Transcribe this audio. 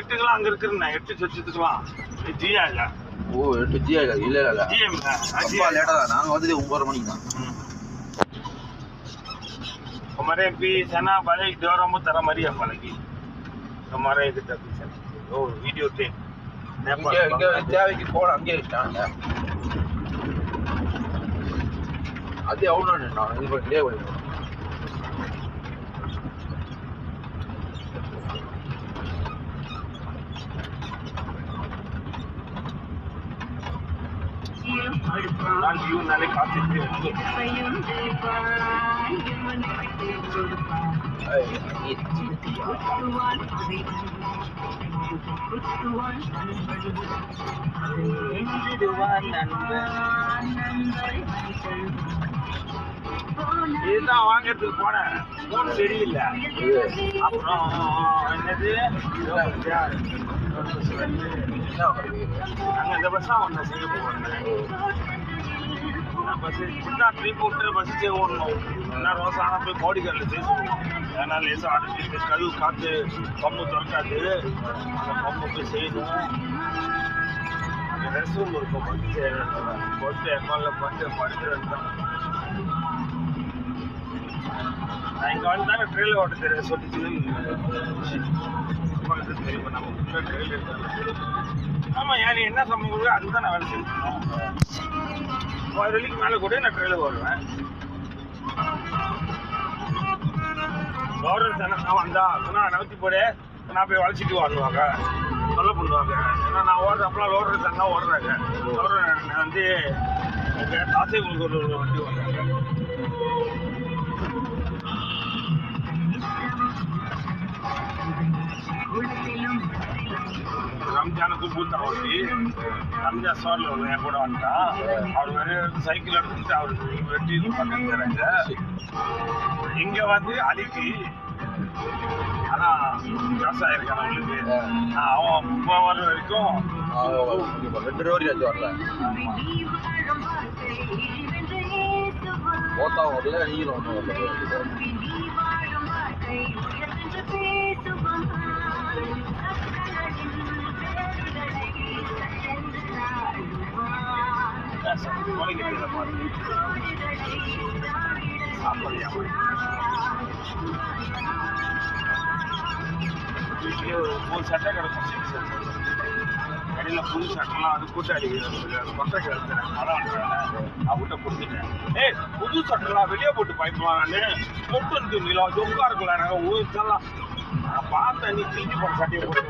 8க்குலாம் அங்க இருக்குறேன் 8 சொச்சத்துக்குலாம் ஜியா இல்ல ஓ 8 ஜியா இல்ல இல்ல இல்ல ஜிஎம் அப்பா லேட்டா தான் நாங்க வந்து 9:30 மணிக்கு தான் हमारे भी सना वाले डोरा में तरह मरी है लगी हमारे इधर भी सना ओ वीडियो थे இங்க தேவைக்கு போன அங்கே இருக்காங்க அது அவ்வளோ நான் இது பண்ணிட்டே போயிடுவேன் நான் யூ நாளை காத்துட்டு இதுதான் வாங்கிறதுக்கு போனேன் போன் சரியில்லை அப்புறம் என்னது அங்கே இந்த பஸ் தான் ஒன்று செய்ய போகிறேன் பஸ் சின்ன ட்ரிப் விட்டு பஸ்ஸே ஓடணும் என்ன ரோஸ் ஆனால் போய் கோடிக்கரில் சேர்த்துக்கணும் ஏன்னா லேசாக ஆடிட்டு கழுவு காற்று பம்பு திறக்காது அந்த பம்பு போய் செய்யணும் ரெஸ்ட் ரூம் இருக்கும் போட்டு எக்காலில் போட்டு படுத்து நான் இங்கே வந்து தானே ட்ரெயிலில் ஓட்ட தெரியாது சொல்லிச்சுன்னு தெரியும் நம்ம உள்ள ட்ரெயில் இருக்காங்க ஆமாம் ஏன் என்ன சம்பவம் அதுதான் நான் வேலை செஞ்சுக்கணும் 10 வெள்ளிக்கு மேலே கூட நான் ட்ரெயிலில் வருவேன் கவர்மெண்ட் தானே வந்தா நான் நகர்த்தி போடு நான் போய் வளைச்சிட்டு வாங்குவாங்க சொல்ல பண்ணுவாங்க ஏன்னா நான் ஓடுறப்பெல்லாம் லோடர் தானே ஓடுறாங்க கவர்மெண்ட் வந்து காசை உங்களுக்கு ஒரு வண்டி ஓடுறாங்க ரம்ஜானுக்கு பூத்தா ஓட்டி ரம்ஜான் ஸ்டோரில் உள்ள என் கூட வந்துட்டான் அவர் வேறு சைக்கிள் எடுத்துட்டு அவருக்கு வெட்டி பக்கம் தராங்க இங்கே வந்து அலிக்கு ஆனால் விவசாயம் இருக்கானவங்களுக்கு அவன் 30 வர வரைக்கும் 2 ரூபாய் வரல ஓத்தா வரல நீங்களும் ஒன்றும் வரல ஒரு 3 சட்டை கிடக்கும் கடையில் புது சட்டைலாம் அது கூட்டாளி கொட்டை கிடத்துறேன் மழை வந்துடுறேன் அவங்ககிட்ட கொடுத்துட்டேன் புது சட்டைலாம் வெளியே போட்டு பாய்ப்பலான்னு பொட்டு நிலா ஜொக்கா இருக்கலாம் ஊருக்கெல்லாம் நான் பார்த்தேன் நீ கிழிஞ்சு போன சட்டையை போட்டு